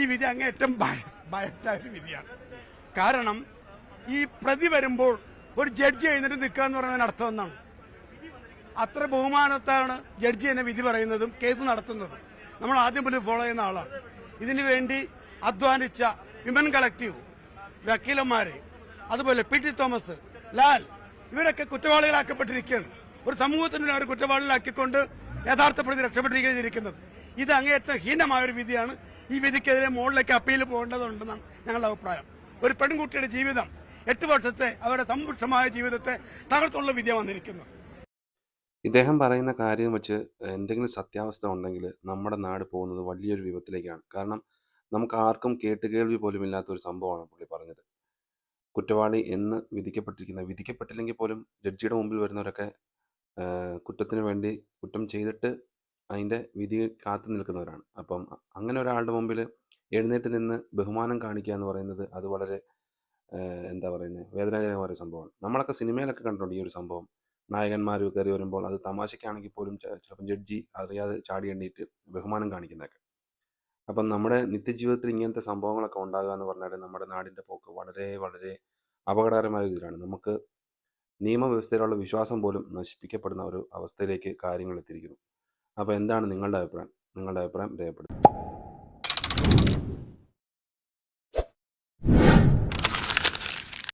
ഈ വിധി അങ്ങേറ്റം ബയസ്ഡായ ഒരു വിധിയാണ്. കാരണം ഈ പ്രതി വരുമ്പോൾ ഒരു ജഡ്ജി എഴുന്നേറ്റ് നിൽക്കുക എന്ന് പറയുന്നതിന് അർത്ഥം എന്നാണ്. അത്ര ബഹുമാനത്താണ് ജഡ്ജി എന്നെ വിധി പറയുന്നതും കേസ് നടത്തുന്നതും. നമ്മൾ ആദ്യം പോലും ഫോളോ ചെയ്യുന്ന ആളാണ്. ഇതിനു വേണ്ടി അധ്വാനിച്ച വിമൻ കളക്റ്റീവ്, വക്കീലന്മാരെ, അതുപോലെ പി.ടി. തോമസ്, ലാൽ, ഇവരൊക്കെ കുറ്റവാളികളാക്കപ്പെട്ടിരിക്കുകയാണ്. ഒരു സമൂഹത്തിന് അവർ കുറ്റവാളികളാക്കിക്കൊണ്ട് യഥാർത്ഥ പ്രതി രക്ഷപ്പെട്ടിരിക്കുന്നത്. ഇത് അങ്ങേയറ്റം ഹീനമായ ഒരു വിധിയാണ്. ഈ വിധിക്കെതിരെ മുകളിലേക്ക് അപ്പീൽ പോകേണ്ടതുണ്ടെന്നാണ് ഞങ്ങളുടെ അഭിപ്രായം. ഒരു പെൺകുട്ടിയുടെ ജീവിതം, 8 വർഷത്തെ അവരുടെ സമ്പുഷ്ടമായ ജീവിതത്തെ തകർത്തുള്ള വിധിയാണ് വന്നിരിക്കുന്നത്. ഇദ്ദേഹം പറയുന്ന കാര്യം വെച്ച് എന്തെങ്കിലും സത്യാവസ്ഥ ഉണ്ടെങ്കിൽ നമ്മുടെ നാട് പോകുന്നത് വലിയൊരു വിപത്തിലേക്കാണ്. കാരണം നമുക്ക് ആർക്കും കേട്ടുകേൾവി പോലും ഇല്ലാത്ത ഒരു സംഭവമാണ് പുള്ളി പറഞ്ഞത്. കുറ്റവാളി എന്ന് വിധിക്കപ്പെട്ടില്ലെങ്കിൽ പോലും ജഡ്ജിയുടെ മുമ്പിൽ വരുന്നവരൊക്കെ കുറ്റത്തിന് വേണ്ടി കുറ്റം ചെയ്തിട്ട് അതിൻ്റെ വിധി കാത്തു നിൽക്കുന്നവരാണ്. അപ്പം അങ്ങനെ ഒരാളുടെ മുമ്പിൽ എഴുന്നേറ്റ് നിന്ന് ബഹുമാനം കാണിക്കുക എന്ന് പറയുന്നത് അത് വളരെ എന്താ പറയുന്നത്, വേദനാജനകമായ ഒരു സംഭവമാണ്. നമ്മളൊക്കെ സിനിമയിലൊക്കെ കണ്ടിട്ടുണ്ട് ഈ ഒരു സംഭവം. നായകന്മാർ കയറി വരുമ്പോൾ അത് തമാശയ്ക്കാണെങ്കിൽ പോലും ചിലപ്പം ജഡ്ജി അറിയാതെ ചാടി എണ്ണീറ്റ് ബഹുമാനം കാണിക്കുന്നതൊക്കെ. അപ്പം നമ്മുടെ നിത്യജീവിതത്തിൽ ഇങ്ങനത്തെ സംഭവങ്ങളൊക്കെ ഉണ്ടാകുക എന്ന് പറഞ്ഞാൽ നമ്മുടെ നാടിൻ്റെ പോക്ക് വളരെ വളരെ അപകടകരമായ രീതിയിലാണ്. നമുക്ക് നിയമവ്യവസ്ഥയിലുള്ള വിശ്വാസം പോലും നശിപ്പിക്കപ്പെടുന്ന ഒരു അവസ്ഥയിലേക്ക് കാര്യങ്ങൾ എത്തിയിരിക്കുന്നു. അപ്പോൾ എന്താണ് നിങ്ങളുടെ അഭിപ്രായം? നിങ്ങളുടെ അഭിപ്രായം രേഖപ്പെടുത്തുക.